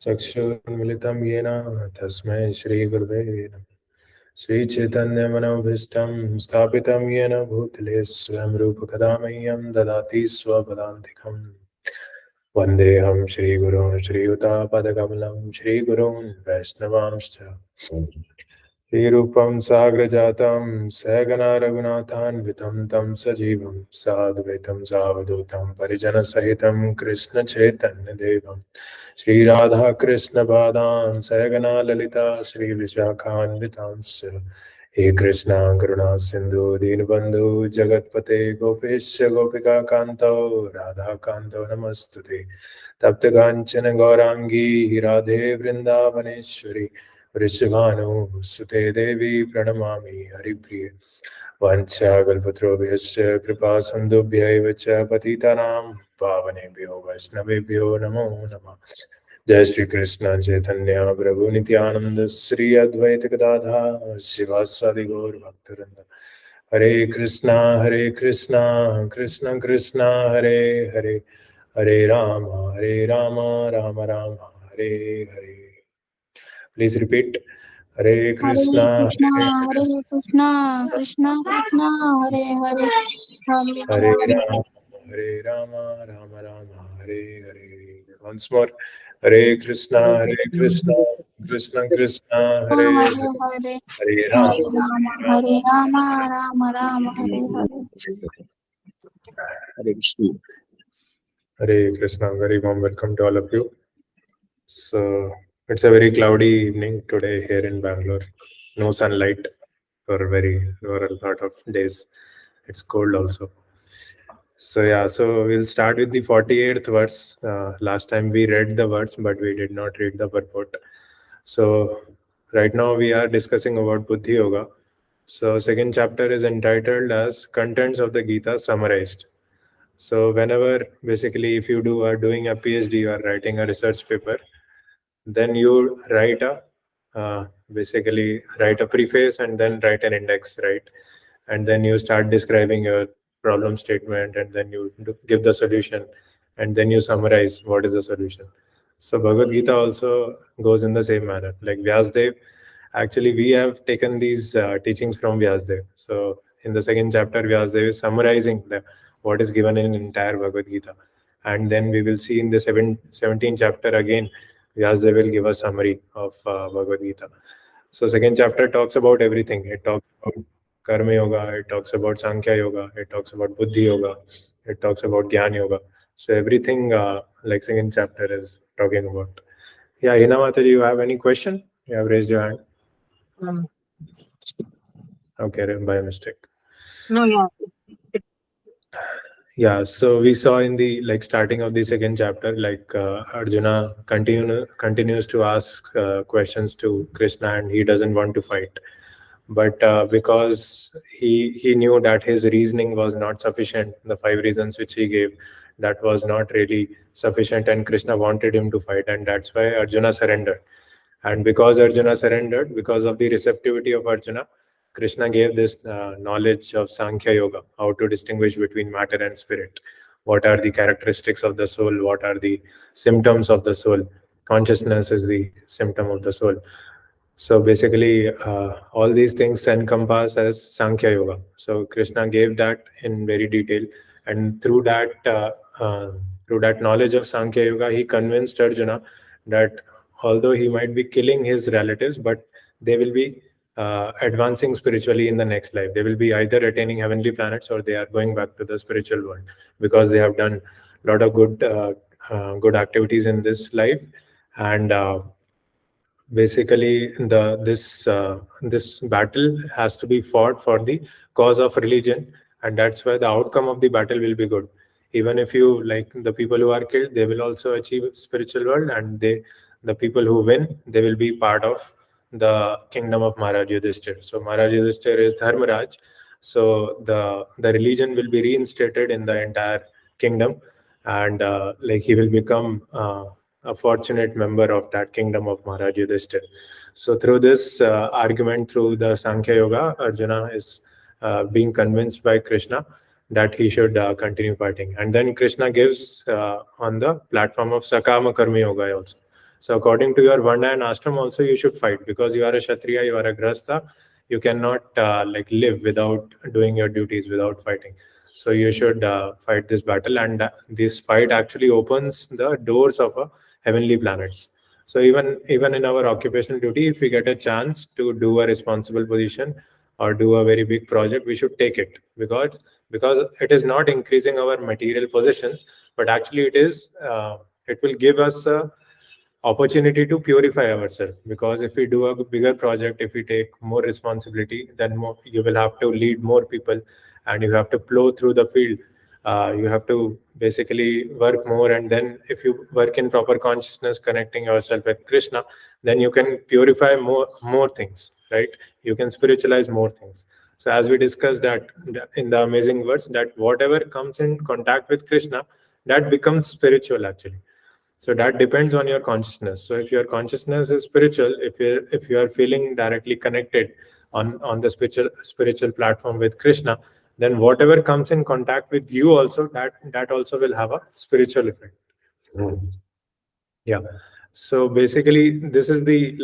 चक्षुर्मिलितं येन तस्मै श्रीगुरवे नमः। श्रीचैतन्यमनोभीष्टं स्थापितं येन भूतले स्वयं रूपकदा मह्यं ददाति स्वपदान्तिकम्। वन्देऽहं श्रीगुरून् श्रीयुतापदकमलं श्रीगुरून् वैष्णवांश्च श्रीरूपं साग्रजातं सहगना रघुनाथान्वितं तं सजीवं साद्वैतं सावधूतं परिजनसहितं कृष्णचैतन्यदेवं श्रीराधाकृष्णपादान् सहगना ललिता श्रीविशाखान्वितांश्च हे कृष्णा करुणा सिन्धु दीनबन्धु जगत्पते गोपेश गोपिकाकान्तौ राधाकान्तौ नमस्तुते। तप्तकाञ्चन गौराङ्गी राधे वृन्दावनेश्वरी वृषभानुसुते देवी प्रणमामि हरिप्रिये। वाञ्छाकल्पतरुभ्यश्च कृपा सिन्धुभ्यैव च पतितानां पावनेभ्यो वैष्णवेभ्यो नमो नमः। जय श्री कृष्ण चैतन्य प्रभु नित्यानंद श्री अद्वैत गदाधर शिवासादि गौर भक्तवृंद। हरे कृष्णा कृष्ण कृष्ण हरे हरे, हरे Ram Ram Ram Hare Hare. Please repeat. Hare Krishna, Krishna, Hare Krishna, Krishna Krishna, Hare Hare, Hare Hare Rama, Rama Rama, Hare Hare. Once more. Hare Krishna, Krishna Krishna, Hare Hare, Hare, Hare Hare Rama, Rama, Hare Rama, Rama Rama, Hare Hare. Hare Krishna. Hare Krishna. Very warm welcome to all of you. So it's a very cloudy evening today here in Bangalore. No sunlight for a lot of days. It's cold also. So yeah, so we'll start with the 48th verse. Last time we read the words, but we did not read the purport. So right now we are discussing about Buddhi Yoga. So second chapter is entitled as Contents of the Gita Summarized. So whenever basically if you are doing a PhD or writing a research paper, then you basically write a preface and then write an index, right? And then you start describing your problem statement, and then you give the solution, and then you summarize what is the solution. So Bhagavad Gita also goes in the same manner. Like Vyasdev, actually we have taken these teachings from Vyasdev. So in the second chapter, Vyasdev is summarizing what is given in entire Bhagavad Gita. And then we will see in the 17th chapter again, Vyasdev will give a summary of Bhagavad Gita. So second chapter talks about everything. It talks about Karma Yoga, it talks about Sankhya Yoga, it talks about Buddhi Yoga, it talks about Gyan Yoga. So everything like second chapter is talking about. Yeah, Hinamata, do you have any question? You have raised your hand. Okay, by mistake. No, yeah. Yeah, so we saw in the starting of the second chapter, Arjuna continues to ask questions to Krishna, and he doesn't want to fight. But because he knew that his reasoning was not sufficient, the 5 reasons which he gave, that was not really sufficient, and Krishna wanted him to fight, and that's why Arjuna surrendered. And because Arjuna surrendered, because of the receptivity of Arjuna, Krishna gave this knowledge of Sankhya Yoga, how to distinguish between matter and spirit. What are the characteristics of the soul? What are the symptoms of the soul? Consciousness is the symptom of the soul. So basically, all these things encompass as Sankhya Yoga. So Krishna gave that in very detail, and through that knowledge of Sankhya Yoga, he convinced Arjuna that although he might be killing his relatives, but they will be advancing spiritually in the next life. They will be either attaining heavenly planets or they are going back to the spiritual world, because they have done a lot of good activities in this life. And basically this battle has to be fought for the cause of religion, and that's why the outcome of the battle will be good. Even if you the people who are killed, they will also achieve spiritual world, and the people who win, they will be part of the kingdom of Maharaj Yudhishthir. So Maharaj Yudhishthir is Dharmaraj. So the religion will be reinstated in the entire kingdom, and he will become a fortunate member of that kingdom of Maharaj Yudhishthir. So through this argument, through the Sankhya Yoga, Arjuna is being convinced by Krishna that he should continue fighting. And then Krishna gives on the platform of Sakama Karma Yoga also. So according to your Varna and Ashram also, you should fight, because you are a Kshatriya, you are a Grahastha. You cannot like live without doing your duties, without fighting. So you should fight this battle, and this fight actually opens the doors of a heavenly planets. So even in our occupational duty, if we get a chance to do a responsible position or do a very big project, we should take it, because it is not increasing our material possessions, but actually it will give us a opportunity to purify ourselves. Because if we do a bigger project, if we take more responsibility, then you will have to lead more people, and you have to plow through the field. You have to basically work more, and then if you work in proper consciousness, connecting yourself with Krishna, then you can purify more things, right? You can spiritualize more things. So as we discussed that in the amazing words, that whatever comes in contact with Krishna, that becomes spiritual actually. So that depends on your consciousness. So if your consciousness is spiritual, if you are feeling directly connected on the spiritual platform with Krishna, then whatever comes in contact with you also, that also will have a spiritual effect. Yeah. So basically, this is the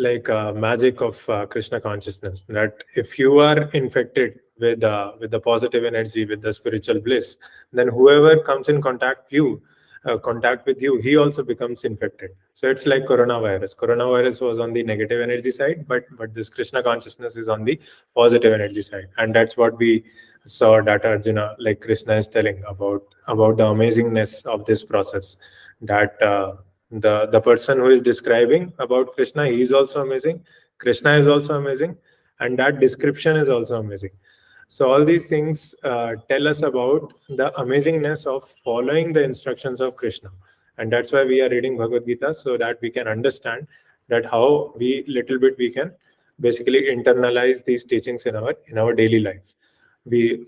magic of Krishna consciousness. That if you are infected with the positive energy, with the spiritual bliss, then whoever comes in contact with you, he also becomes infected. So it's like coronavirus. Coronavirus was on the negative energy side, but this Krishna consciousness is on the positive energy side, and that's what we saw that Arjuna, like Krishna is telling about the amazingness of this process. That the person who is describing about Krishna, he is also amazing. Krishna is also amazing, and that description is also amazing. So all these things tell us about the amazingness of following the instructions of Krishna. And that's why we are reading Bhagavad Gita, so that we can understand that how we can basically internalize these teachings in our daily life.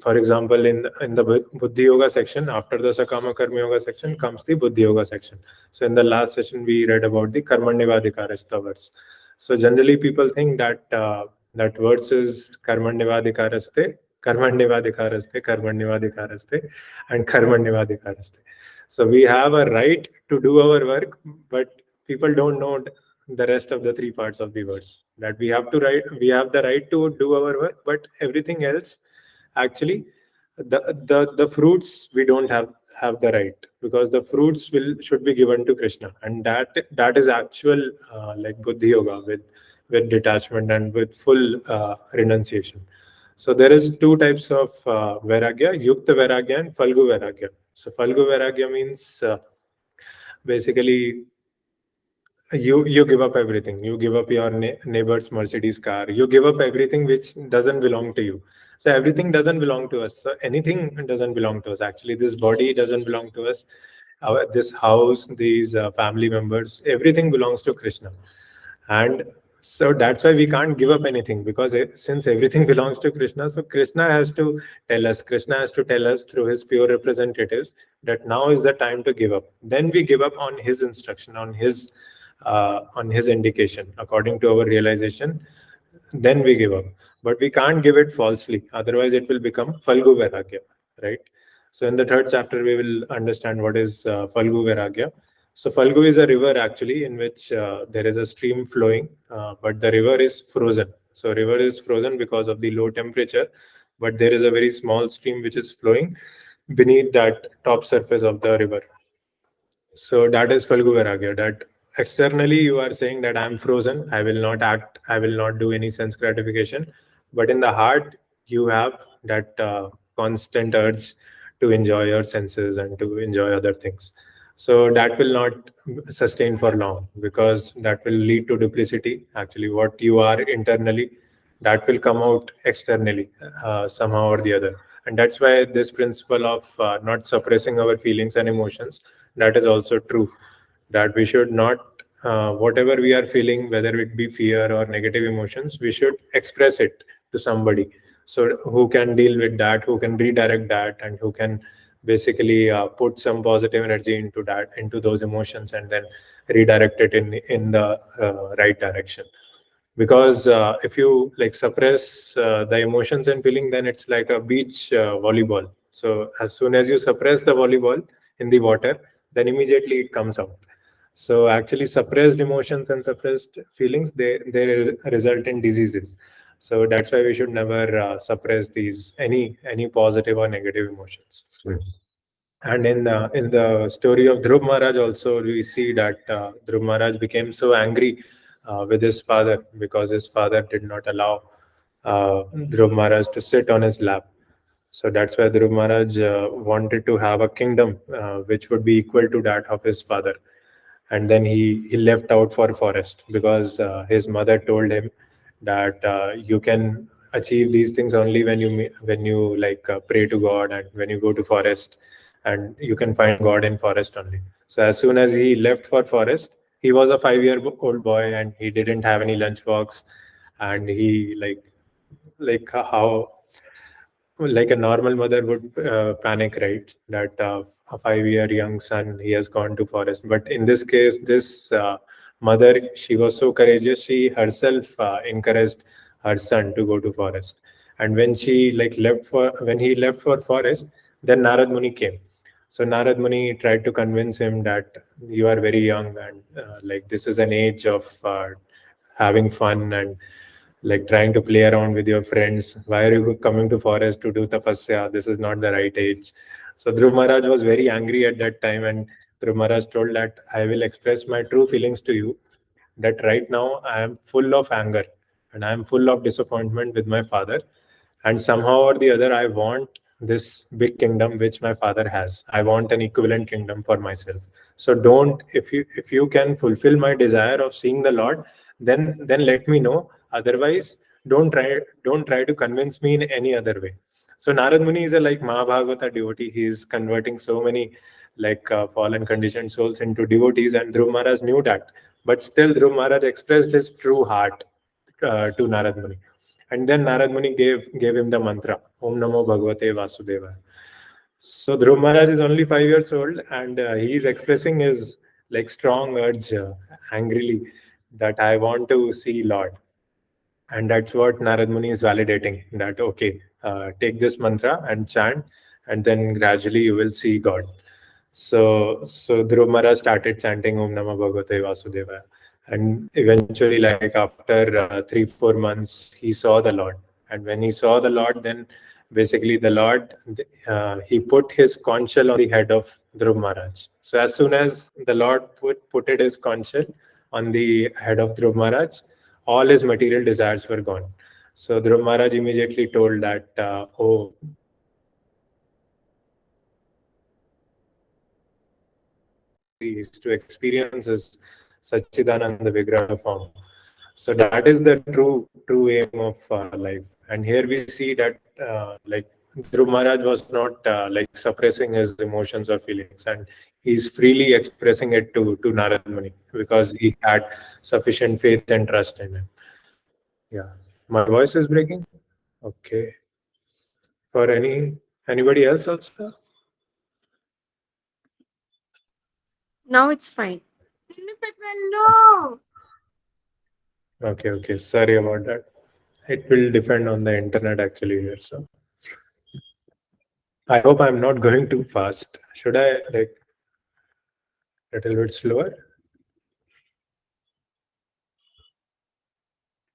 For example, in the Buddhi Yoga section, after the Sakama Karma Yoga section comes the Buddhi Yoga section. So in the last session, we read about the Karmanyevadhikarastha verse. So generally people think that that verse is Karmanyevadhikaraste, Karmanyevadhikaraste, Karmanyevadhikaraste, and Karmanyevadhikaraste. So we have a right to do our work, but people don't know the rest of the three parts of the verse. That we have the right to do our work, but everything else, actually, the fruits we don't have the right, because the fruits should be given to Krishna, and that is actual like Buddhi Yoga with detachment and with full renunciation. So there is two types of Vairagya: Yukta Vairagya and Falgu Vairagya. So Falgu Vairagya means basically you give up everything. You give up your neighbor's Mercedes car. You give up everything which doesn't belong to you. So everything doesn't belong to us. So anything doesn't belong to us. Actually, this body doesn't belong to us. This house, these family members, everything belongs to Krishna. And so that's why we can't give up anything, because since everything belongs to Krishna, so Krishna has to tell us through his pure representatives that now is the time to give up. Then we give up on his instruction, on his indication, according to our realization. Then we give up, but we can't give it falsely. Otherwise, it will become Falgu Vairagya, right? So in the third chapter, we will understand what is Falgu Vairagya. So Falgu is a river actually, in which there is a stream flowing, but the river is frozen. So river is frozen because of the low temperature, but there is a very small stream which is flowing beneath that top surface of the river. So that is Falgu Vairagya. That externally you are saying that I'm frozen, I will not act, I will not do any sense gratification. But in the heart, you have that constant urge to enjoy your senses and to enjoy other things. So that will not sustain for long, because that will lead to duplicity. Actually, what you are internally, that will come out externally somehow or the other. And that's why this principle of not suppressing our feelings and emotions, that is also true. That we should not, whatever we are feeling, whether it be fear or negative emotions, we should express it to somebody. So who can deal with that, who can redirect that, and who can basically put some positive energy into those emotions, and then redirect it in the right direction. Because if you like suppress the emotions and feeling, then it's like a beach volleyball. So as soon as you suppress the volleyball in the water, then immediately it comes out. So actually suppressed emotions and suppressed feelings, they result in diseases. So that's why we should never suppress these any positive or negative emotions. And in the story of Dhruv Maharaj also, we see that Dhruv Maharaj became so angry with his father because his father did not allow Dhruv Maharaj to sit on his lap. So that's why Dhruv Maharaj wanted to have a kingdom which would be equal to that of his father. And then he left out for forest because his mother told him that you can achieve these things only when you like pray to God and when you go to forest, and you can find God in forest only. So as soon as he left for forest, he was a 5-year-old boy and he didn't have any lunchbox, and he like how like a normal mother would panic, right? That a 5-year young son, he has gone to forest. But in this case, this mother, she was so courageous. She herself encouraged her son to go to forest. And when she like when he left for forest, then Narad Muni came. So Narad Muni tried to convince him that you are very young and like this is an age of having fun and like trying to play around with your friends. Why are you coming to forest to do tapasya? This is not the right age. So Dhruv Maharaj was very angry at that time, and Dhruv Maharaj told that I will express my true feelings to you. That right now I am full of anger and I am full of disappointment with my father, and somehow or the other I want this big kingdom which my father has. I want an equivalent kingdom for myself. So don't, if you can fulfill my desire of seeing the Lord, then let me know. Otherwise, don't try to convince me in any other way. So Narad Muni is a like Mahabhagavata devotee. He is converting so many like fallen conditioned souls into devotees, and Dhruv Maharaj knew that. But still, Dhruv Maharaj expressed his true heart to Narad Muni. And then Narad Muni gave him the mantra, Om Namo Bhagavate Vasudevaya. So Dhruv Maharaj is only 5 years old, and he is expressing his like strong urge angrily that I want to see Lord. And that's what Narad Muni is validating, that okay, take this mantra and chant, and then gradually you will see God. So Dhruv Maharaj started chanting Om Namah Bhagavate Vasudevaya. And eventually, like after 3-4 months, he saw the Lord. And when he saw the Lord, then basically the Lord, he put his conch shell on the head of Dhruv Maharaj. So as soon as the Lord put his conch shell on the head of Dhruv Maharaj, all his material desires were gone. So Dhruv Maharaj immediately told that, oh, is to experience his Satchidananda Vigraha form. So that is the true aim of life. And here we see that like Dhruv Maharaj was not like suppressing his emotions or feelings, and he's freely expressing it to Narad Muni because he had sufficient faith and trust in him. Yeah, my voice is breaking. Okay, for anybody else also? Now it's fine. Okay, sorry about that. It will depend on the internet actually here. So I hope I'm not going too fast. Should I like a little bit slower?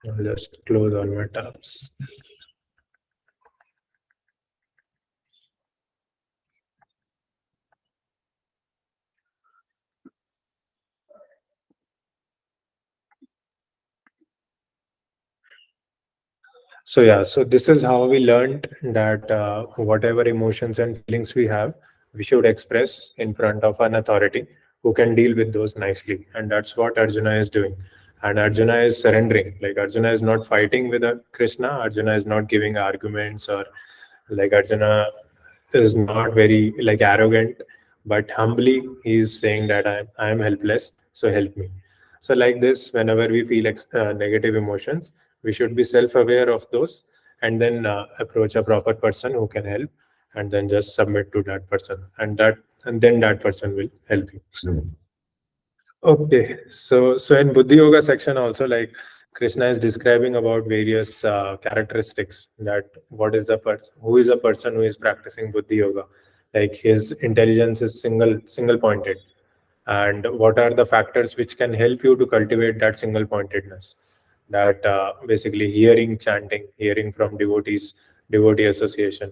I'll just close all my tabs. So yeah, so this is how we learned that whatever emotions and feelings we have, we should express in front of an authority who can deal with those nicely. And that's what Arjuna is doing. And Arjuna is surrendering. Like Arjuna is not fighting with Krishna. Arjuna is not giving arguments, or like Arjuna is not very like arrogant, but humbly he is saying that I am helpless, so help me. So like this, whenever we feel negative emotions, we should be self-aware of those, and then approach a proper person who can help, and then just submit to that person, and then that person will help you. Okay, so in Buddhi Yoga section also, like Krishna is describing about various characteristics, that what is the person, who is a person who is practicing Buddhi Yoga, like his intelligence is single pointed, and what are the factors which can help you to cultivate that single pointedness, that basically hearing chanting, hearing from devotees, devotee association,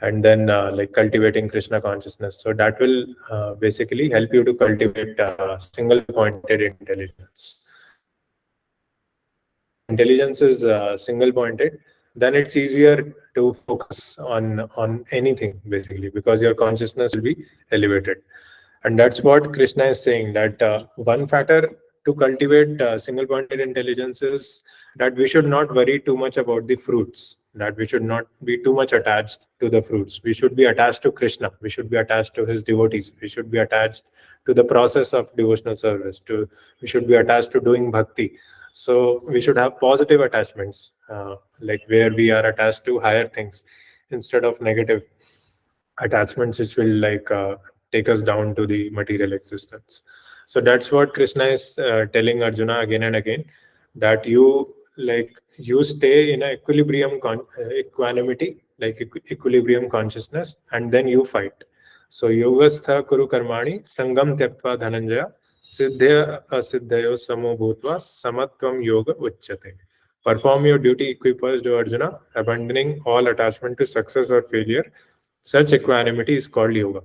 and then like cultivating Krishna consciousness. So that will basically help you to cultivate single pointed intelligence. Intelligence is single pointed, then it's easier to focus on anything, basically, because your consciousness will be elevated. And that's what Krishna is saying, that one factor to cultivate single pointed intelligence is that we should not worry too much about the fruits, that we should not be too much attached to the fruits. We should be attached to Krishna, we should be attached to his devotees, we should be attached to the process of devotional service, to we should be attached to doing bhakti. So we should have positive attachments, like where we are attached to higher things instead of negative attachments which will like take us down to the material existence. So that's what Krishna is telling Arjuna again and again, that you stay in a equanimity, like equilibrium consciousness, and then you fight. So yogastha kuru karmani sangam tyaktva dhananjaya siddhya asiddhayo samo bhutva samatvam yoga uchyate. Perform your duty equipoised, O Arjuna, abandoning all attachment to success or failure. Such equanimity is called yoga.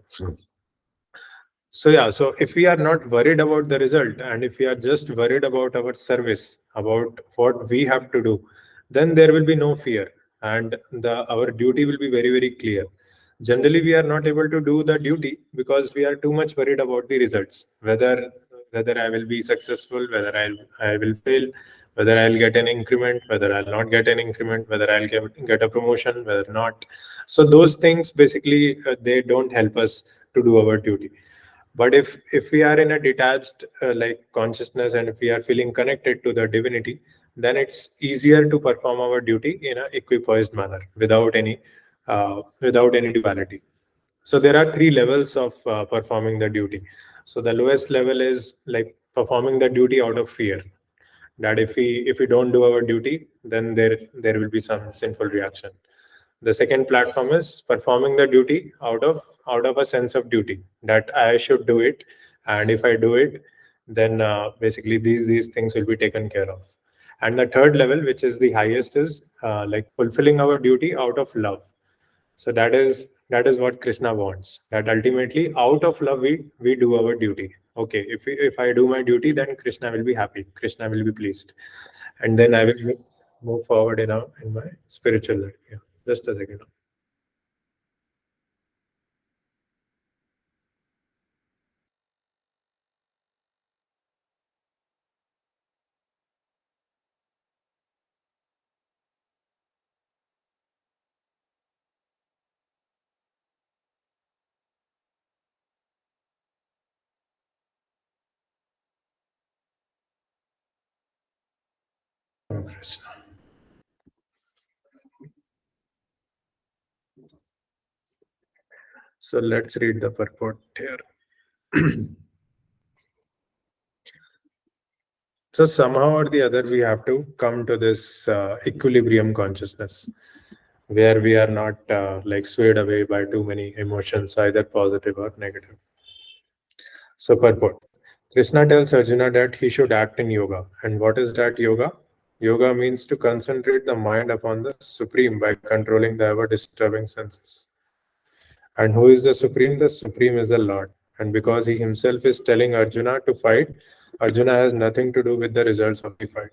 So yeah, so if we are not worried about the result, and if we are just worried about our service, about what we have to do, then there will be no fear, and our duty will be very, very clear. Generally, we are not able to do the duty because we are too much worried about the results, whether I will be successful, whether I will fail, whether I'll get an increment, whether I'll not get an increment, whether I'll get a promotion, whether not. So those things basically they don't help us to do our duty. But if we are in a detached like consciousness, and if we are feeling connected to the divinity, then it's easier to perform our duty in an equipoised manner without any duality. So there are three levels of performing the duty. So the lowest level is like performing the duty out of fear, that if we don't do our duty, then there will be some sinful reaction. The second platform is performing the duty out of a sense of duty, that I should do it, and if I do it, then basically these things will be taken care of. And the third level, which is the highest, is like fulfilling our duty out of love. So that is what Krishna wants, that ultimately out of love we do our duty. Okay, if I do my duty, then Krishna will be happy, Krishna will be pleased, and then I will move forward in my spiritual life. Yeah. Just a second. Krishna. So let's read the purport here. So somehow or the other, we have to come to this equilibrium consciousness, where we are not like swayed away by too many emotions, either positive or negative. So purport. Krishna tells Arjuna that he should act in yoga. And what is that yoga? Yoga means to concentrate the mind upon the Supreme by controlling the ever-disturbing senses. And who is the Supreme? The Supreme is the Lord. And because he himself is telling Arjuna to fight, Arjuna has nothing to do with the results of the fight.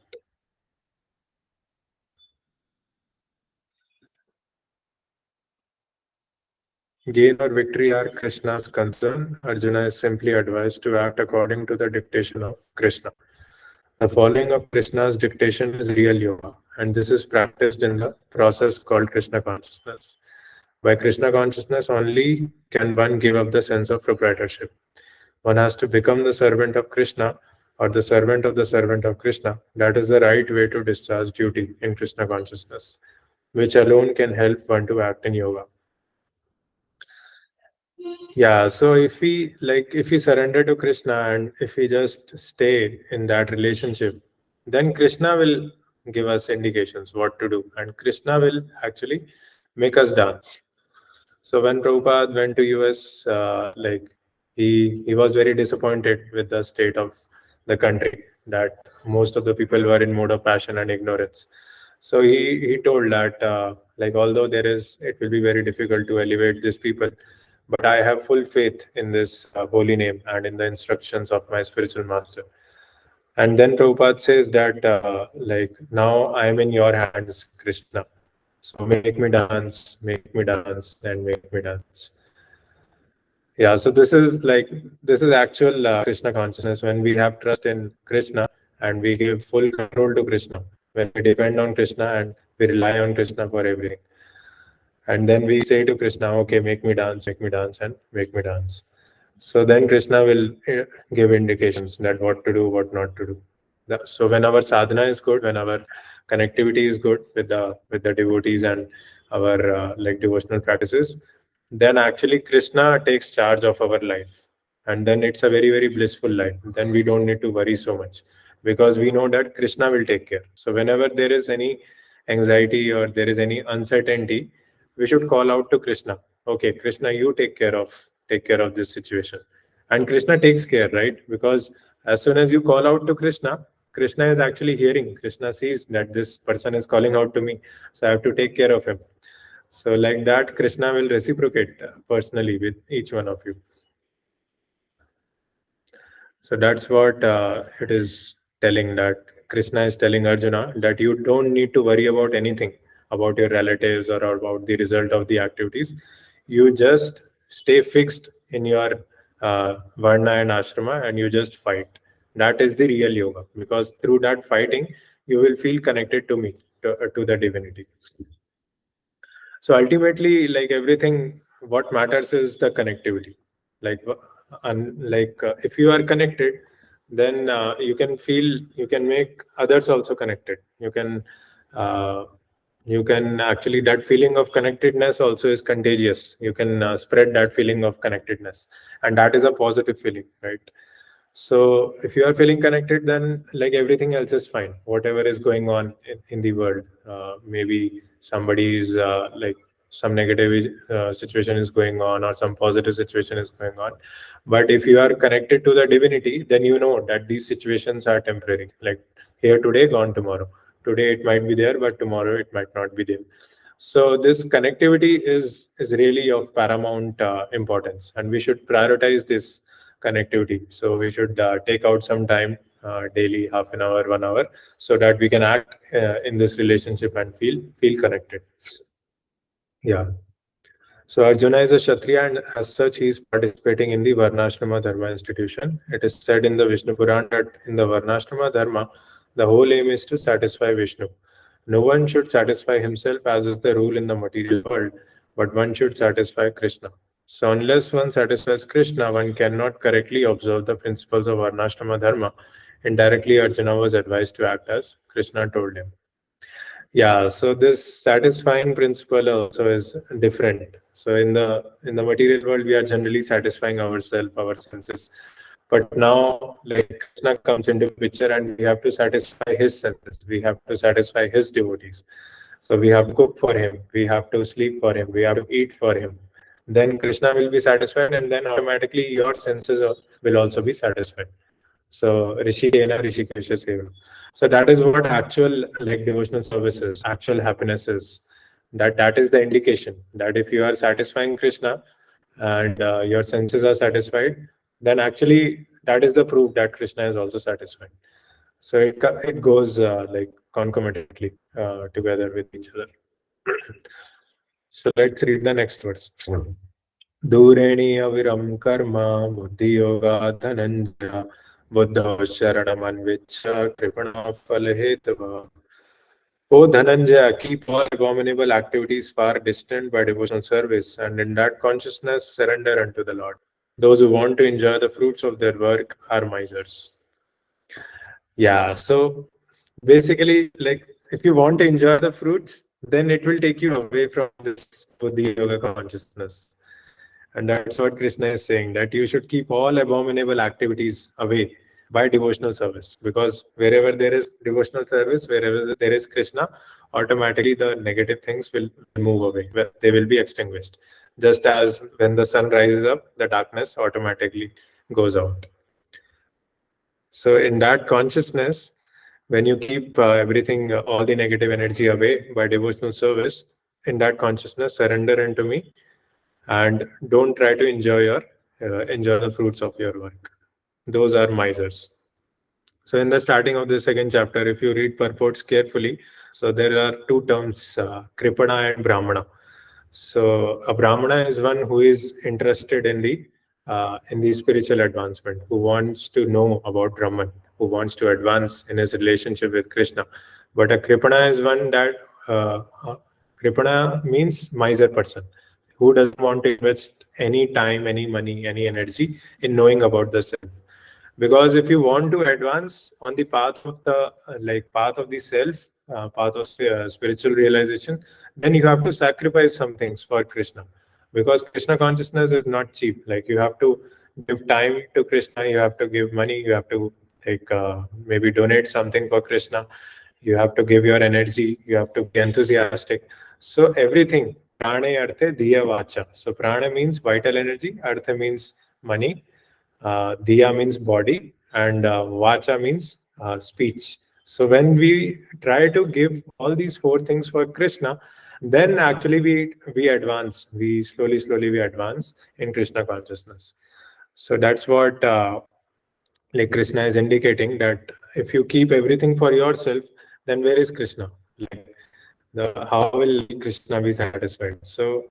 Gain or victory are Krishna's concern. Arjuna is simply advised to act according to the dictation of Krishna. The following of Krishna's dictation is real yoga, and this is practiced in the process called Krishna consciousness. By Krishna consciousness only can one give up the sense of proprietorship. One has to become the servant of Krishna, or the servant of Krishna. That is the right way to discharge duty in Krishna consciousness, which alone can help one to act in yoga. Yeah, so if we surrender to Krishna, and if we just stay in that relationship, then Krishna will give us indications what to do, and Krishna will actually make us dance. So when Prabhupada went to US, he was very disappointed with the state of the country, that most of the people were in mode of passion and ignorance. So he told that although it will be very difficult to elevate these people, but I have full faith in this holy name and in the instructions of my spiritual master. And then Prabhupada says that now I am in your hands, Krishna. So make me dance, and make me dance. Yeah, so this is actual Krishna consciousness, when we have trust in Krishna and we give full control to Krishna, when we depend on Krishna and we rely on Krishna for everything. And then we say to Krishna, okay, make me dance, and make me dance. So then Krishna will give indications that what to do, what not to do. So when our sadhana is good, when our connectivity is good with the devotees and our devotional practices, then actually Krishna takes charge of our life, and then it's a very, very blissful life. Then we don't need to worry so much, because we know that Krishna will take care. So whenever there is any anxiety or there is any uncertainty, we should call out to Krishna. Okay, Krishna, you take care of this situation. And Krishna takes care, right? Because as soon as you call out to Krishna, Krishna is actually hearing. Krishna sees that this person is calling out to me, so I have to take care of him. So like that, Krishna will reciprocate personally with each one of you. So that's what it is telling, that Krishna is telling Arjuna that you don't need to worry about anything, about your relatives or about the result of the activities. You just stay fixed in your varna and ashrama, and you just fight. That is the real yoga, because through that fighting, you will feel connected to me, to the divinity. So ultimately, everything, what matters is the connectivity. If you are connected, then you can make others also connected. You can actually, that feeling of connectedness also is contagious. You can spread that feeling of connectedness, and that is a positive feeling, right? So if you are feeling connected, then everything else is fine. Whatever is going on in the world, maybe somebody is some negative situation is going on, or some positive situation is going on. But if you are connected to the divinity, then you know that these situations are temporary. Like here today, gone tomorrow. Today it might be there, but tomorrow it might not be there. So this connectivity is really of paramount importance, and we should prioritize this connectivity. So we should take out some time daily, half an hour, 1 hour, so that we can act in this relationship and feel connected. Yeah. So Arjuna is a Kshatriya, and as such he is participating in the Varnashrama Dharma institution. It is said in the Vishnu Puran that in the Varnashrama Dharma, the whole aim is to satisfy Vishnu. No one should satisfy himself, as is the rule in the material world, but one should satisfy Krishna. So unless one satisfies Krishna, one cannot correctly observe the principles of Varnashrama Dharma. Indirectly, Arjuna was advised to act as Krishna told him. Yeah, so this satisfying principle also is different. So in the material world, we are generally satisfying ourselves, our senses. But now, Krishna comes into picture, and we have to satisfy his senses. We have to satisfy his devotees. So we have to cook for him. We have to sleep for him. We have to eat for him. Then Krishna will be satisfied, and then automatically your senses will also be satisfied. So Rishikena Rishikesha Seva. So that is what actual devotional services, actual happiness is. That is the indication that if you are satisfying Krishna and your senses are satisfied, then actually that is the proof that Krishna is also satisfied. So it goes concomitantly together with each other. So let's read the next verse. Dureni aviram karma buddhi yoga dhananjaya buddha sharanam anvicha kripana phalhetava. O Dhananjaya, keep all abominable activities far distant by devotional service, and in that consciousness surrender unto the Lord. Those who want to enjoy the fruits of their work are misers. Yeah, so basically, if you want to enjoy the fruits, then it will take you away from this Buddhi Yoga consciousness. And that's what Krishna is saying, that you should keep all abominable activities away by devotional service. Because wherever there is devotional service, wherever there is Krishna, automatically the negative things will move away. They will be extinguished. Just as when the sun rises up, the darkness automatically goes out. So in that consciousness, when you keep everything, all the negative energy away by devotional service, in that consciousness, surrender into me, and don't try to enjoy the fruits of your work. Those are misers. So in the starting of the second chapter, if you read purports carefully, so there are two terms, Kripana and Brahmana. So a Brahmana is one who is interested in the spiritual advancement, who wants to know about Brahman, who wants to advance in his relationship with Krishna. But a Kripana is one that Kripana means miser person, who doesn't want to invest any time, any money, any energy in knowing about the self. Because if you want to advance on the path of the path of the self, path of spiritual realization, then you have to sacrifice some things for Krishna. Because Krishna consciousness is not cheap. Like, you have to give time to Krishna, you have to give money, you have to maybe donate something for Krishna, you have to give your energy, you have to be enthusiastic. So everything, prana arthe diya vacha. So prana means vital energy, artha means money, diya means body, and vacha means speech. So when we try to give all these four things for Krishna, then actually we advance. We slowly we advance in Krishna consciousness. So that's what Krishna is indicating, that if you keep everything for yourself, then where is Krishna? How will Krishna be satisfied? So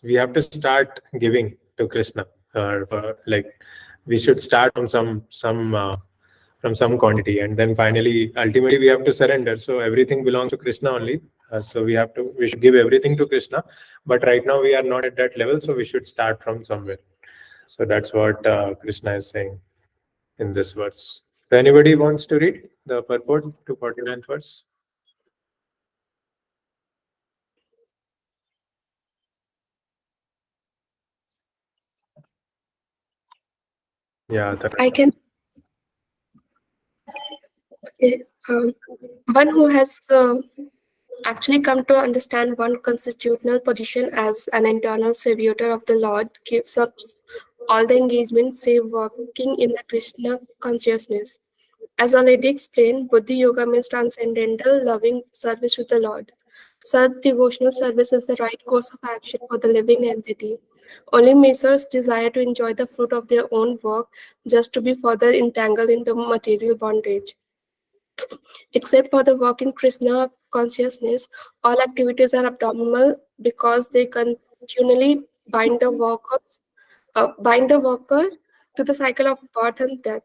we have to start giving to Krishna. We should start from some quantity, and then finally, ultimately, we have to surrender. So everything belongs to Krishna only. So we should give everything to Krishna. But right now we are not at that level, so we should start from somewhere. So that's what Krishna is saying in this verse. So anybody wants to read the purport to 49th verse? Yeah, I can. Okay. One who has actually come to understand one constitutional position as an internal servitor of the Lord gives up all the engagement save working in the Krishna consciousness. As already explained, Buddhi Yoga means transcendental, loving service to the Lord. Such devotional service is the right course of action for the living entity. Only Mesers desire to enjoy the fruit of their own work just to be further entangled into material bondage. Except for the work in Krishna consciousness, all activities are abnormal because they continually bind the worker to the cycle of birth and death.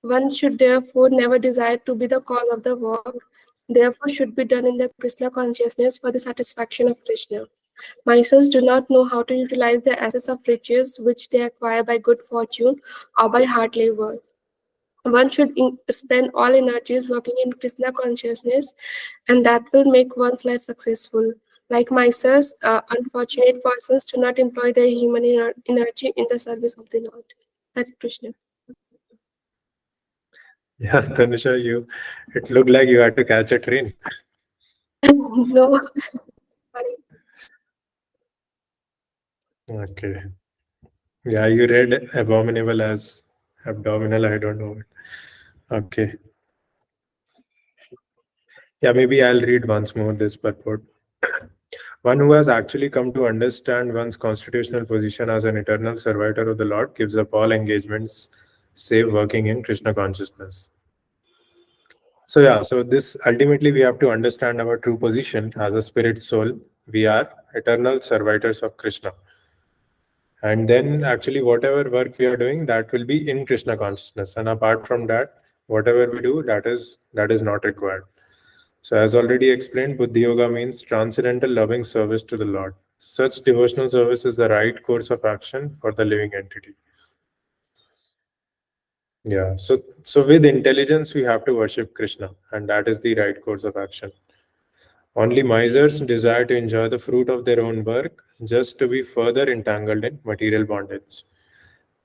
One should therefore never desire to be the cause of the work, therefore should be done in the Krishna consciousness for the satisfaction of Krishna. Misers do not know how to utilize the assets of riches which they acquire by good fortune or by hard labor. One should spend all energies working in Krishna consciousness, and that will make one's life successful. Like misers, unfortunate persons do not employ their human energy in the service of the Lord. Hare Krishna. Yeah, Tanusha, it looked like you had to catch a train. No. Sorry. Okay. Yeah, you read abominable as abdominal, I don't know. Okay. Yeah, maybe I'll read once more this purport. One who has actually come to understand one's constitutional position as an eternal servitor of the Lord gives up all engagements save working in Krishna consciousness. So yeah, so this ultimately we have to understand our true position as a spirit soul. We are eternal servitors of Krishna. And then actually whatever work we are doing, that will be in Krishna consciousness. And apart from that, whatever we do, that is not required. So as already explained, Buddhi Yoga means transcendental loving service to the Lord. Such devotional service is the right course of action for the living entity. Yeah, so with intelligence, we have to worship Krishna, and that is the right course of action. Only misers desire to enjoy the fruit of their own work just to be further entangled in material bondage.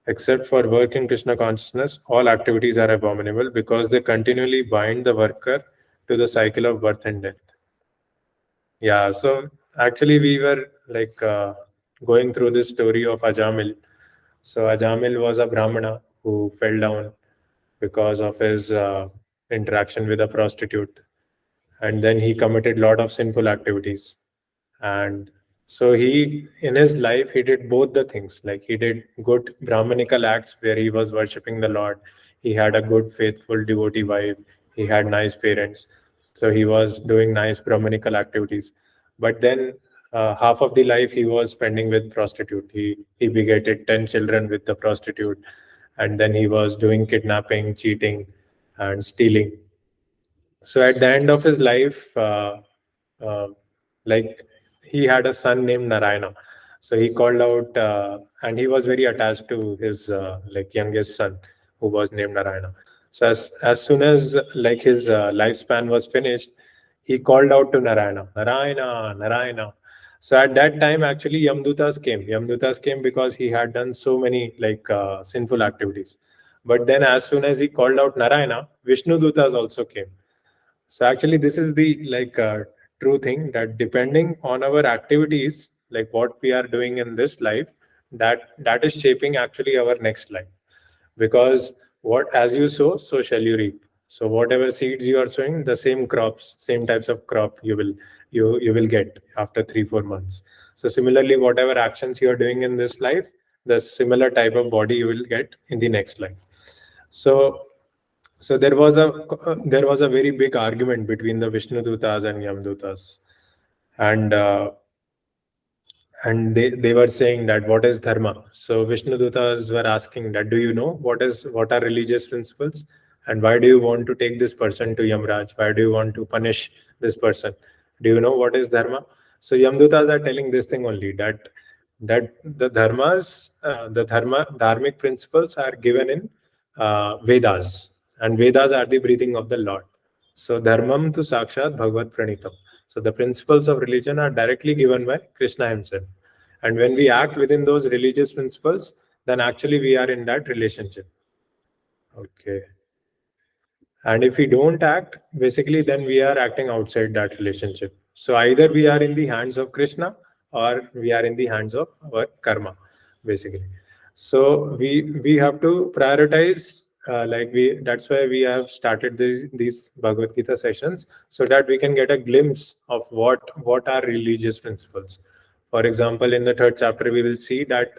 Except for work in Krishna consciousness, all activities are abominable because they continually bind the worker to the cycle of birth and death. Yeah, so actually we were like going through this story of Ajamil. So Ajamil was a Brahmana who fell down because of his interaction with a prostitute, and then he committed a lot of sinful activities. And so he, in his life, he did both the things. Like he did good Brahmanical acts where he was worshipping the Lord. He had a good, faithful devotee wife. He had nice parents. So he was doing nice Brahmanical activities. But then half of the life he was spending with prostitute. He begetted 10 children with the prostitute. And then he was doing kidnapping, cheating, and stealing. So at the end of his life, uh, like he had a son named Narayana. So he called out, and he was very attached to his like youngest son, who was named Narayana. So as soon as like his lifespan was finished, he called out to Narayana, Narayana, Narayana. So at that time, actually, Yamdutas came. Yamdutas came because he had done so many like sinful activities. But then, as soon as he called out Narayana, Vishnu Dutas also came. So actually, this is the like true thing, that depending on our activities, like what we are doing in this life, that is shaping actually our next life. Because what as you sow, so shall you reap. So whatever seeds you are sowing, the same crops, same types of crop you will get after 3-4 months. So similarly, whatever actions you are doing in this life, the similar type of body you will get in the next life. So there was a very big argument between the Vishnu Dutas and Yamdutas, and they were saying that what is dharma. So Vishnu Dutas were asking that, do you know what are religious principles, and why do you want to take this person to Yamraj? Why do you want to punish this person? Do you know what is dharma? So Yamdutas are telling this thing only, that the dharmic principles are given in Vedas, and Vedas are the breathing of the Lord. So dharmam tu sakshat bhagavad pranitam. So the principles of religion are directly given by Krishna himself. And when we act within those religious principles, then actually we are in that relationship. Okay. And if we don't act, basically, then we are acting outside that relationship. So either we are in the hands of Krishna or we are in the hands of our karma, basically. So we have to prioritize. That's why we have started these Bhagavad Gita sessions, so that we can get a glimpse of what are religious principles. For example, in the 3rd chapter, we will see that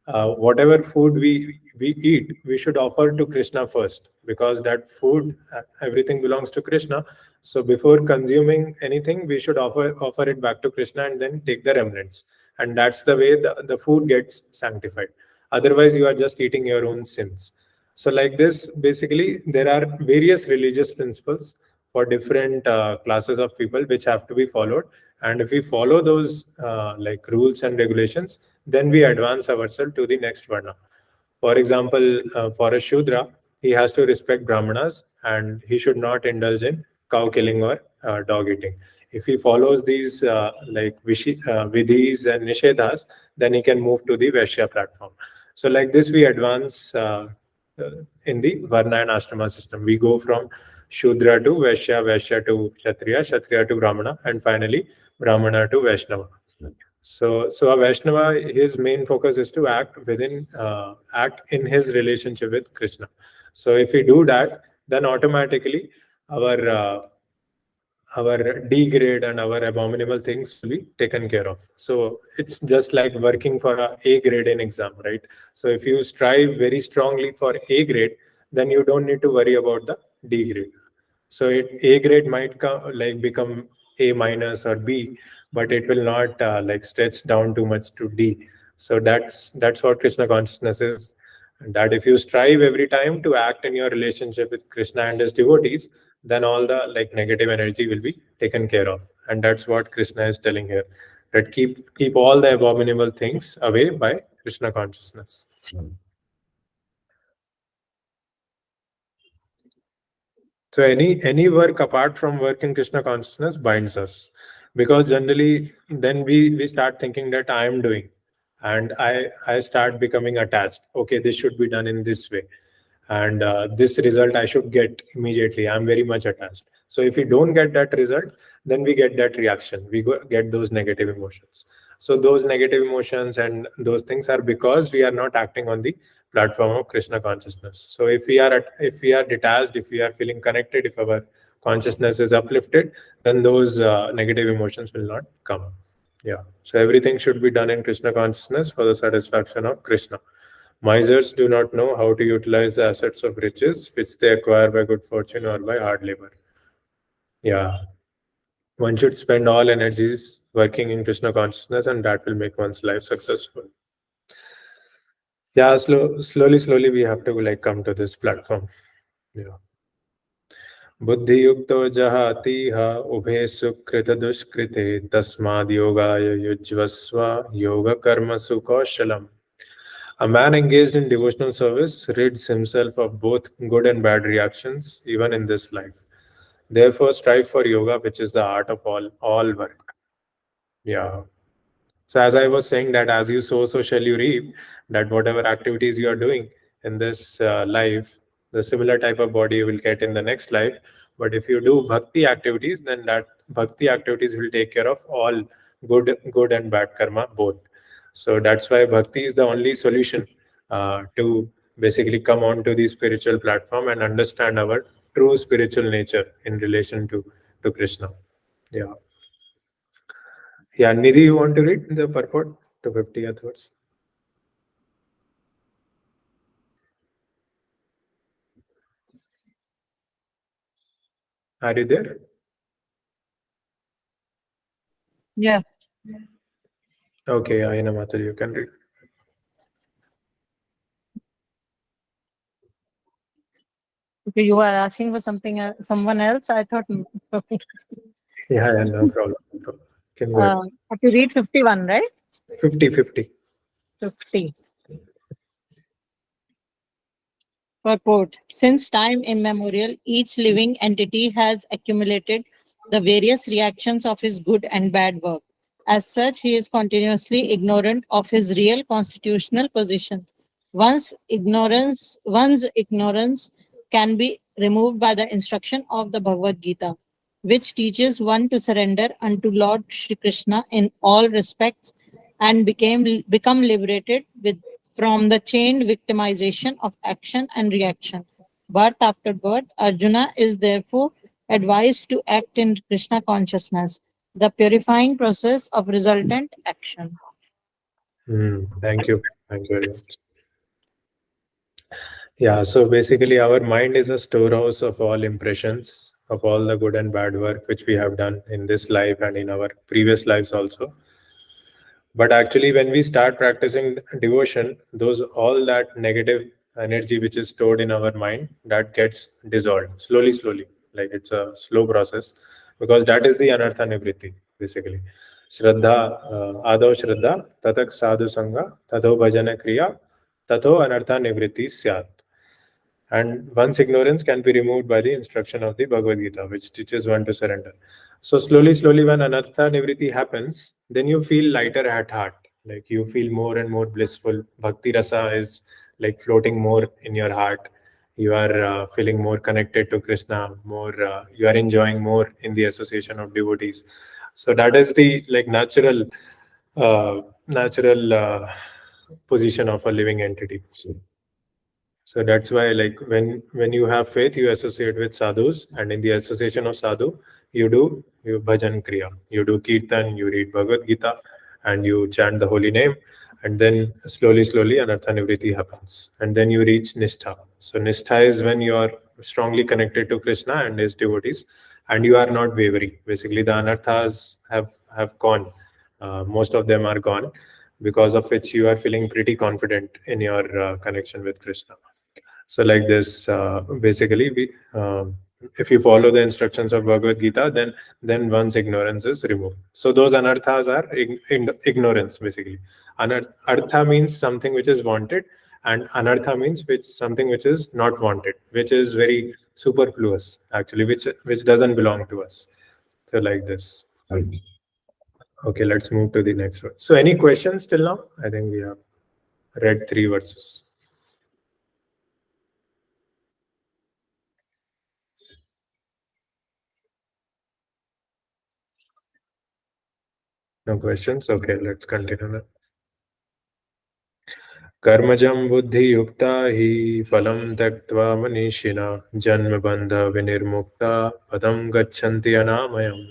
whatever food we eat, we should offer to Krishna first, because that food, everything belongs to Krishna. So before consuming anything, we should offer it back to Krishna and then take the remnants. And that's the way the food gets sanctified. Otherwise, you are just eating your own sins. So like this, basically, there are various religious principles for different classes of people which have to be followed. And if we follow those like rules and regulations, then we advance ourselves to the next varna. For example, for a Shudra, he has to respect Brahmanas, and he should not indulge in cow killing or dog eating. If he follows these vidhis and nishedhas, then he can move to the Vaishya platform. So like this, we advance in the Varna and Ashrama system. We go from Shudra to Vaishya, Vaishya to Kshatriya, Kshatriya to Brahmana, and finally Brahmana to Vaishnava. So a Vaishnava, his main focus is to act in his relationship with Krishna. So if we do that, then automatically our D grade and our abominable things will be taken care of. So it's just like working for A grade in exam, right? So if you strive very strongly for A grade, then you don't need to worry about the D grade. So A grade might become A minus or B, but it will not stretch down too much to D. So that's what Krishna consciousness is. That if you strive every time to act in your relationship with Krishna and his devotees, then all the negative energy will be taken care of. And that's what Krishna is telling here, that keep all the abominable things away by Krishna consciousness. So any work apart from work in Krishna consciousness binds us, because generally then we start thinking that I am doing and I start becoming attached. Okay, this should be done in this way, and this result I should get immediately. I'm very much attached. So if we don't get that result, then we get that reaction. We get those negative emotions. So those negative emotions and those things are because we are not acting on the platform of Krishna consciousness. So if we are detached, if we are feeling connected, if our consciousness is uplifted, then those negative emotions will not come. Yeah. So everything should be done in Krishna consciousness for the satisfaction of Krishna. Misers do not know how to utilize the assets of riches which they acquire by good fortune or by hard labor. Yeah. One should spend all energies working in Krishna consciousness, and that will make one's life successful. Yeah, slowly we have to like come to this platform. Yeah. Buddhi yukto jahatiha ubhe sukrita dushkrite tasmad yogaya yujvasva yoga karma sukoshalam. A man engaged in devotional service rids himself of both good and bad reactions, even in this life. Therefore, strive for yoga, which is the art of all work. Yeah. So as I was saying that as you sow, so shall you reap, that whatever activities you are doing in this life, the similar type of body you will get in the next life. But if you do bhakti activities, then that bhakti activities will take care of all good and bad karma both. So that's why bhakti is the only solution to basically come onto the spiritual platform and understand our true spiritual nature in relation to Krishna. Yeah. Yeah, Nidhi, you want to read the purport to 50th verse? Are you there? Yeah. Okay, Ayana Matar, you can read. Okay, you are asking for something, someone else. I thought. Yeah, no problem. Can go ahead. Have to read 51, right? 50. 50. Purport. Since time immemorial, each living entity has accumulated the various reactions of his good and bad work. As such, he is continuously ignorant of his real constitutional position. One's ignorance can be removed by the instruction of the Bhagavad Gita, which teaches one to surrender unto Lord Shri Krishna in all respects and become liberated from the chained victimization of action and reaction. Birth after birth, Arjuna is therefore advised to act in Krishna consciousness, the purifying process of resultant action. Thank you. Thank you very much. Yeah, so basically our mind is a storehouse of all impressions, of all the good and bad work which we have done in this life and in our previous lives also. But actually when we start practicing devotion, all that negative energy which is stored in our mind, that gets dissolved slowly. Like it's a slow process, because that is the anartha nivritti, basically. Shraddha, Ado Shraddha, Tatak Sadhu Sangha, Tato Bhajana Kriya, Tato Anartha Nivritti Syat. And one's ignorance can be removed by the instruction of the Bhagavad Gita, which teaches one to surrender. So slowly, when anartha nivritti happens, then you feel lighter at heart. Like you feel more and more blissful. Bhakti rasa is like floating more in your heart. You are feeling more connected to Krishna. You are enjoying more in the association of devotees. So that is the like natural position of a living entity. So that's why, like when you have faith, you associate with sadhus, and in the association of sadhu, you do bhajan kriya, you do kirtan, you read Bhagavad Gita, and you chant the holy name, and then slowly anartha nivritti happens, and then you reach nishtha. So nishtha is when you are strongly connected to Krishna and his devotees, and you are not wavering. Basically, the anarthas have gone. Most of them are gone, because of which you are feeling pretty confident in your connection with Krishna. So like this, basically, if you follow the instructions of Bhagavad Gita, then one's ignorance is removed. So those anarthas are ignorance, basically. Artha means something which is wanted, and anartha means something which is not wanted, which is very superfluous, actually, which doesn't belong to us. So like this. Okay, let's move to the next one. So any questions till now? I think we have read 3 verses. No questions? Okay, let's continue then. कर्मजं बुद्धियुक्ता हि फलं त्यक्त्वा मनीषिणा जन्मबन्धविनिर्मुक्ता पदं गच्छन्ति अनामयम्.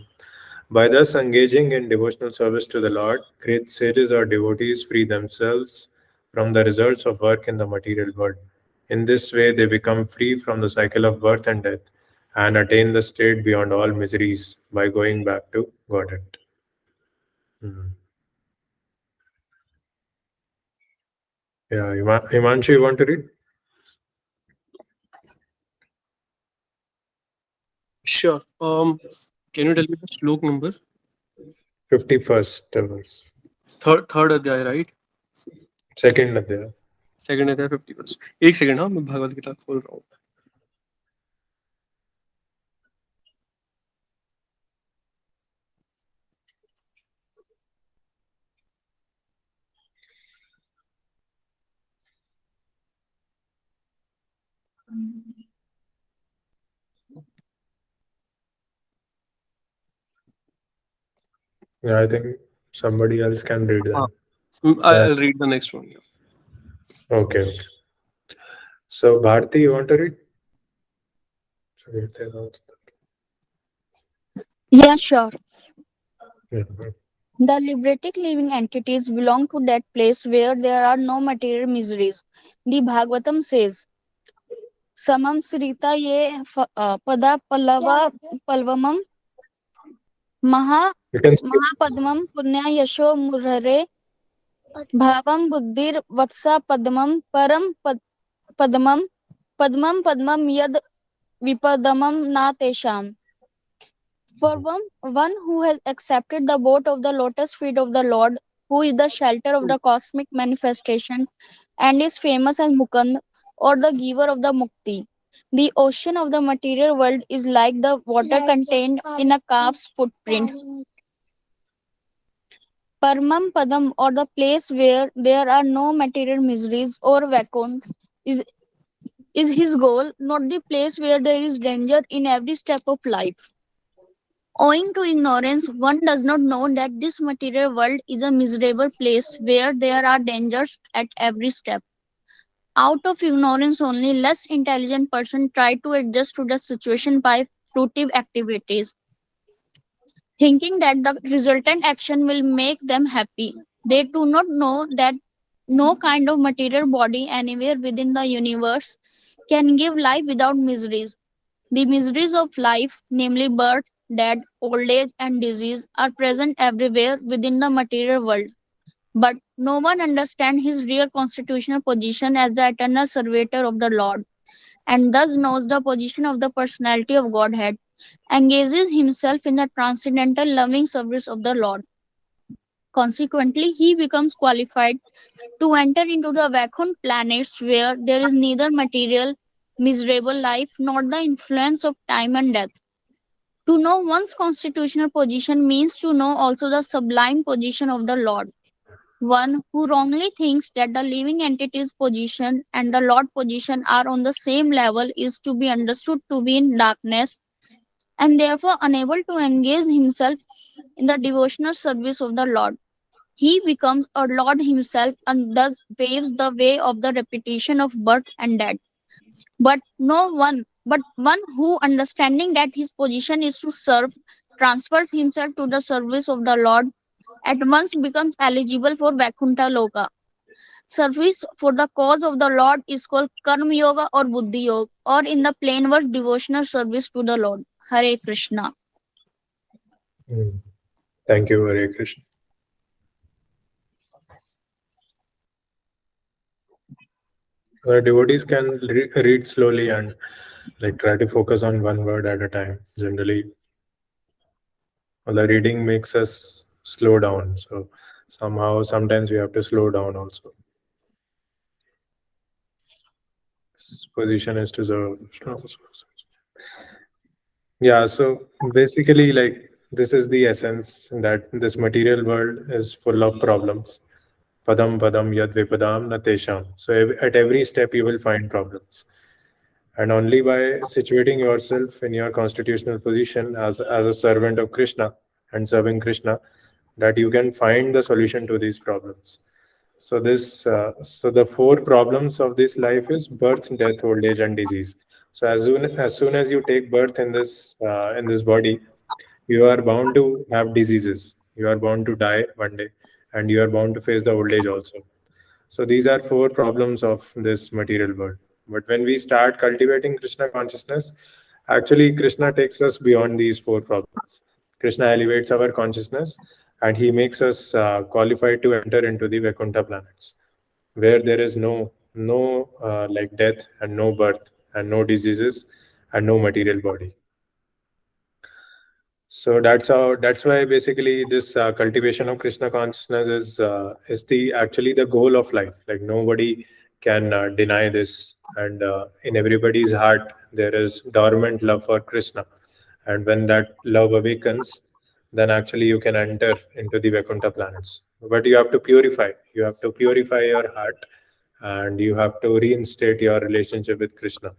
By thus engaging in devotional service to the Lord, great sages or devotees free themselves from the results of work in the material world. In this way, they become free from the cycle of birth and death and attain the state beyond all miseries by going back to Godhead. Yeah, Himanshu, you want to read? Sure. Can you tell me the slok number? 51st verse. Third अध्याय, right? Second अध्याय. Second अध्याय 51st. एक second, हाँ मैं भागवत गीता खोल रहा हूँ. Yeah, I think somebody else can read that. I'll read the next one. Yeah. Okay. So Bharti, you want to read? Yeah, sure. Mhm. The liberatic living entities belong to that place where there are no material miseries. The Bhagavatam says, Samam Srita ye pada palvamam maha You can skip. Mahapadmam punya yasho murare bhavam buddhir vatsa padmam param padmam padmam yad vipadamam na tesham. For one who has accepted the boat of the lotus feet of the Lord, who is the shelter of the cosmic manifestation and is famous as Mukund, or the giver of the Mukti. The ocean of the material world is like the water contained in a calf's footprint. Paramam Padam, or the place where there are no material miseries or vacuum, is his goal, not the place where there is danger in every step of life. Owing to ignorance, one does not know that this material world is a miserable place where there are dangers at every step. Out of ignorance only, less intelligent person try to adjust to the situation by fruitive activities, thinking that the resultant action will make them happy. They do not know that no kind of material body anywhere within the universe can give life without miseries. The miseries of life, namely birth, death, old age, and disease, are present everywhere within the material world. But no one understands his real constitutional position as the eternal servitor of the Lord, and thus knows the position of the personality of Godhead, engages himself in the transcendental loving service of the Lord. Consequently, he becomes qualified to enter into the vacant planets where there is neither material, miserable life nor the influence of time and death. To know one's constitutional position means to know also the sublime position of the Lord. One who wrongly thinks that the living entity's position and the Lord position are on the same level is to be understood to be in darkness and therefore unable to engage himself in the devotional service of the Lord. He becomes a Lord himself and thus paves the way of the repetition of birth and death. But one who, understanding that his position is to serve, transfers himself to the service of the Lord, at once becomes eligible for Vaikuntha Loka. Service for the cause of the Lord is called Karma Yoga or Buddhi Yoga, or in the plain words, devotional service to the Lord. Hare Krishna. Thank you, Hare Krishna. The devotees can read slowly and try to focus on one word at a time. Generally, the reading makes us slow down. So sometimes we have to slow down also. This position is to serve. Yeah, so basically this is the essence, that this material world is full of problems. Padam padam yad vipadam natesham. So at every step you will find problems. And only by situating yourself in your constitutional position as a servant of Krishna and serving Krishna, that you can find the solution to these problems. So so the four problems of this life is birth, death, old age, and disease. So as soon as you take birth in this body, you are bound to have diseases. You are bound to die one day, and you are bound to face the old age also. So these are four problems of this material world. But when we start cultivating Krishna consciousness, actually Krishna takes us beyond these four problems. Krishna elevates our consciousness, and he makes us qualified to enter into the Vaikuntha planets, where there is no like death and no birth and no diseases and no material body. So that's why basically this cultivation of Krishna consciousness is the actually the goal of life. Like nobody can deny this, and in everybody's heart there is dormant love for Krishna, and when that love awakens, then actually you can enter into the Vaikuntha planets. But you have to purify. You have to purify your heart, and you have to reinstate your relationship with Krishna.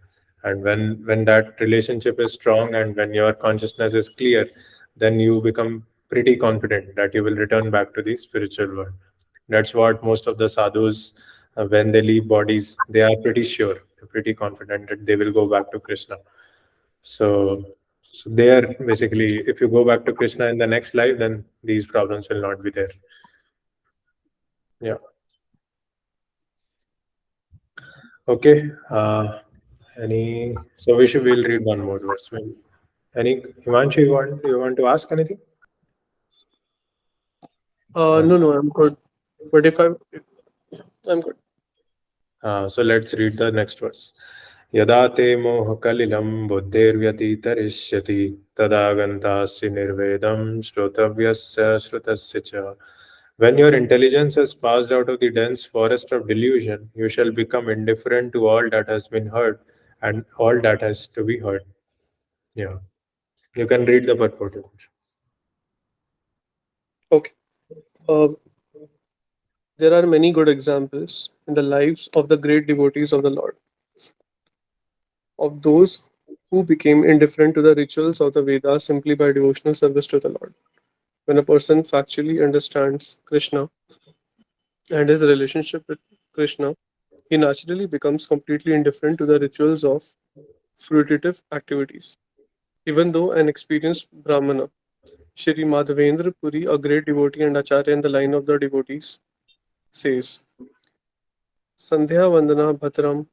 And when that relationship is strong and when your consciousness is clear, then you become pretty confident that you will return back to the spiritual world. That's what most of the sadhus, when they leave bodies, they are pretty sure, pretty confident that they will go back to Krishna. So they are basically, if you go back to Krishna in the next life, then these problems will not be there. Yeah. Okay. So we'll read one more verse. Any Himanshu, you want to ask anything? No, I'm good. But I'm good. So let's read the next verse. Yada te mohakalilam buddhirvyatitarishyati tada gantasya nirvedam shrotavyasya shrutasya cha. When your intelligence has passed out of the dense forest of delusion, you shall become indifferent to all that has been heard and all that has to be heard. Yeah. You can read the purport. Okay. There are many good examples in the lives of the great devotees of the Lord, of those who became indifferent to the rituals of the Vedas simply by devotional service to the Lord. When a person factually understands Krishna and his relationship with Krishna, he naturally becomes completely indifferent to the rituals of fruitative activities. Even though an experienced Brahmana, Shri Madhavendra Puri, a great devotee and acharya in the line of the devotees, says, Sandhya Vandana Bhatram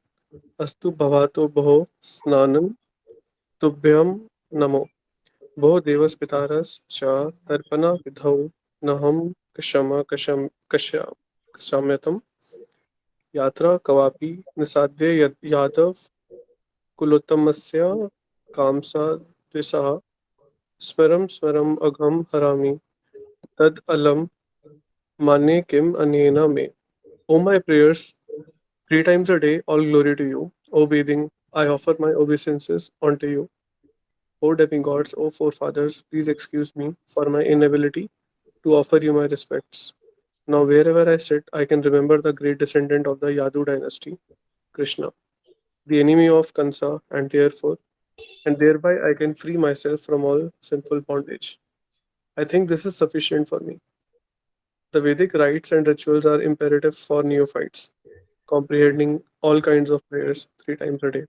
Astu Bhavato Bho Snanam Tubhyam Namo Bho Devas Pitaras Cha Tarpana Vidhau Naham Kashamyatam Yatra Kavapi Nisadya Yadav Kulottamasya Kamsa Tvisaha Smaram Agham Harami Tad Alam Mane Kim Anena Me. O my prayers, 3 times a day, all glory to you. O bathing, I offer my obeisances unto you. O demigods, O forefathers, please excuse me for my inability to offer you my respects. Now, wherever I sit, I can remember the great descendant of the Yadu dynasty, Krishna, the enemy of Kansa, and thereby I can free myself from all sinful bondage. I think this is sufficient for me. The Vedic rites and rituals are imperative for neophytes, comprehending all kinds of prayers 3 times a day,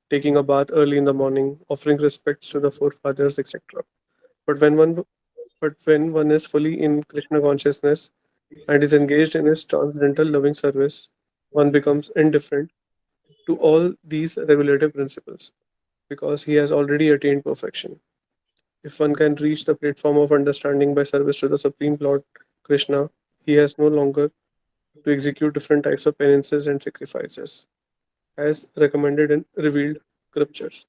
taking a bath early in the morning, offering respects to the forefathers, etc. But when one is fully in Krishna consciousness and is engaged in his transcendental loving service, one becomes indifferent to all these regulative principles because he has already attained perfection. If one can reach the platform of understanding by service to the Supreme Lord Krishna, he has no longer to execute different types of penances and sacrifices, as recommended in revealed scriptures.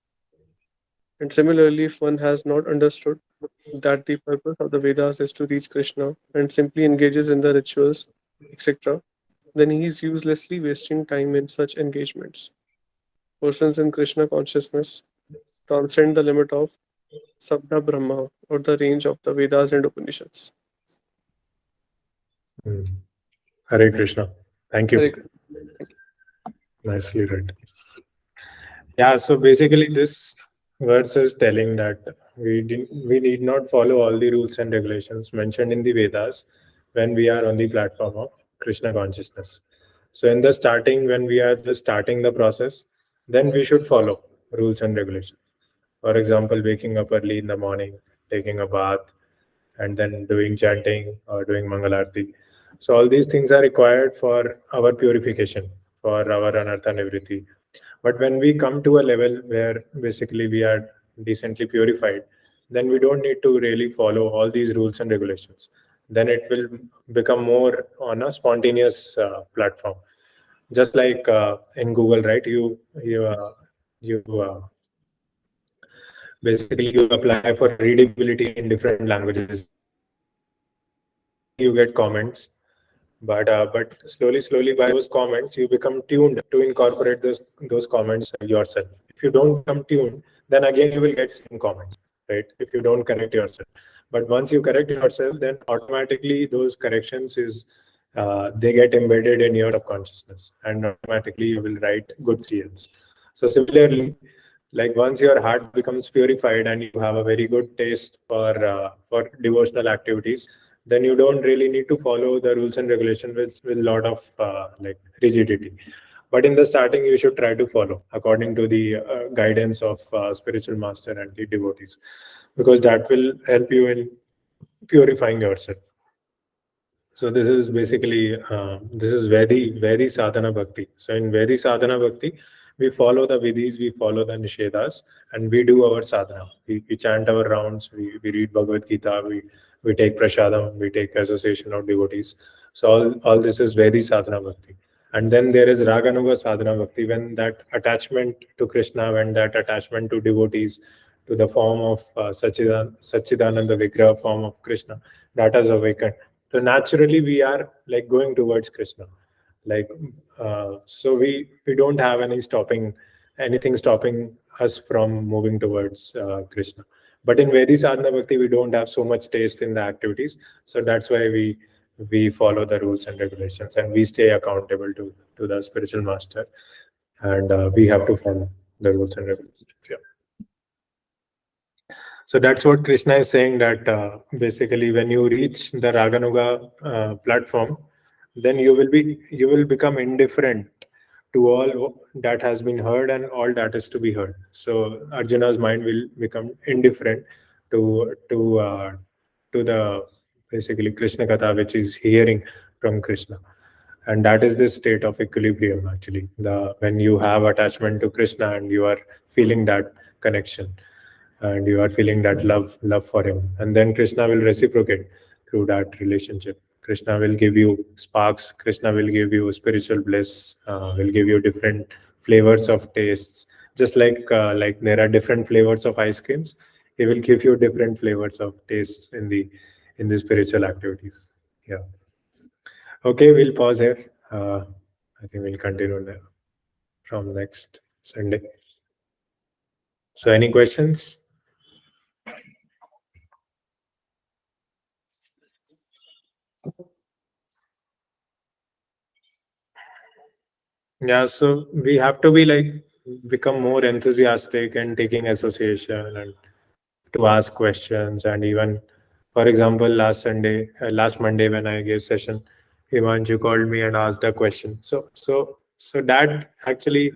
And similarly, if one has not understood that the purpose of the Vedas is to reach Krishna and simply engages in the rituals, etc., then he is uselessly wasting time in such engagements. Persons in Krishna consciousness transcend the limit of Sabda Brahma, or the range of the Vedas and Upanishads. Hare Krishna. Thank you. Hare Krishna. Nicely read. Yeah, so basically this verse is telling that we need not follow all the rules and regulations mentioned in the Vedas when we are on the platform of Krishna consciousness. So in the starting, when we are just starting the process, then we should follow rules and regulations. For example, waking up early in the morning, taking a bath, and then doing chanting or doing Mangalarti. So all these things are required for our purification, for our anartha nivritti. But when we come to a level where basically we are decently purified, then we don't need to really follow all these rules and regulations. Then it will become more on a spontaneous platform. Just like in Google, right? You basically you apply for readability in different languages. You get comments, but slowly by those comments you become tuned to incorporate those comments yourself. If you don't become tuned, then again you will get same comments, right? If you don't correct yourself. But once you correct yourself, then automatically those corrections is they get embedded in your subconsciousness, and automatically you will write good CLs. So similarly, like once your heart becomes purified and you have a very good taste for devotional activities, then you don't really need to follow the rules and regulations with a lot of like rigidity. But in the starting, you should try to follow according to the guidance of spiritual master and the devotees, because that will help you in purifying yourself. So this is basically this is Vedi sadhana bhakti. So in Vedi sadhana bhakti, we follow the vidhis, we follow the nishedas, and we do our sadhana. We chant our rounds, we read Bhagavad Gita, we take prasadam, we take association of devotees. So all this is Vedi sadhana bhakti. And then there is Raganuga sadhana bhakti, when that attachment to Krishna, when that attachment to devotees, to the form of Satchidananda Vigraha form of Krishna, that has awakened. So naturally we are like going towards Krishna. Like so we don't have anything stopping us from moving towards Krishna. But in Vedi sadhana bhakti, we don't have so much taste in the activities. So that's why we follow the rules and regulations, and we stay accountable to the spiritual master, and we have to follow the rules and regulations. Yeah. So that's what Krishna is saying, that basically when you reach the Raganuga platform, then you will become indifferent to all that has been heard and all that is to be heard. So Arjuna's mind will become indifferent to the basically Krishna Katha, which is hearing from Krishna. And that is the state of equilibrium, actually. When you have attachment to Krishna and you are feeling that connection, and you are feeling that love for him, and then Krishna will reciprocate through that relationship. Krishna will give you sparks, Krishna will give you spiritual bliss, will give you different flavors of tastes. Just like there are different flavors of ice creams, he will give you different flavors of tastes in the spiritual activities. Yeah. Okay, we'll pause here. I think we'll continue from next Sunday. So any questions? Yeah, so we have to be like become more enthusiastic and taking association and to ask questions. And even, for example, last Monday when I gave session, Himanshu called me and asked a question. So that actually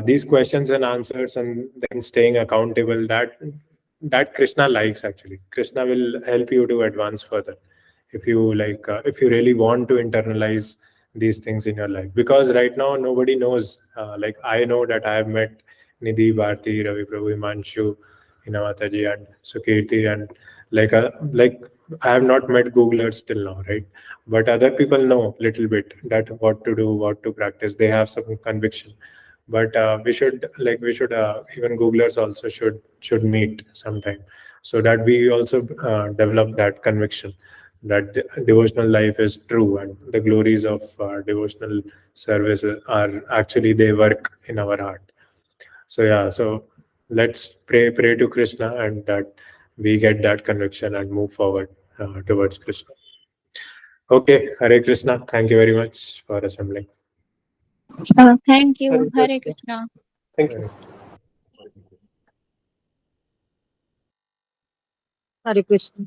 these questions and answers, and then staying accountable, that Krishna likes. Actually, Krishna will help you to advance further if you if you really want to internalize these things in your life. Because right now nobody knows. Like I know that I have met Nidhi, Bharti, Ravi Prabhu, Himanshu, Hinamataji, and Sukirti, and like I have not met Googlers till now, right? But other people know little bit that what to do, what to practice. They have some conviction. But we should even Googlers also should meet sometime, so that we also develop that conviction that the devotional life is true, and the glories of devotional service are actually, they work in our heart. So yeah, so let's pray to Krishna, and that we get that conviction and move forward towards Krishna. Okay, Hare Krishna. Thank you very much for assembling. Thank you. Hare Hare Krishna. Krishna. Thank you. Hare Krishna.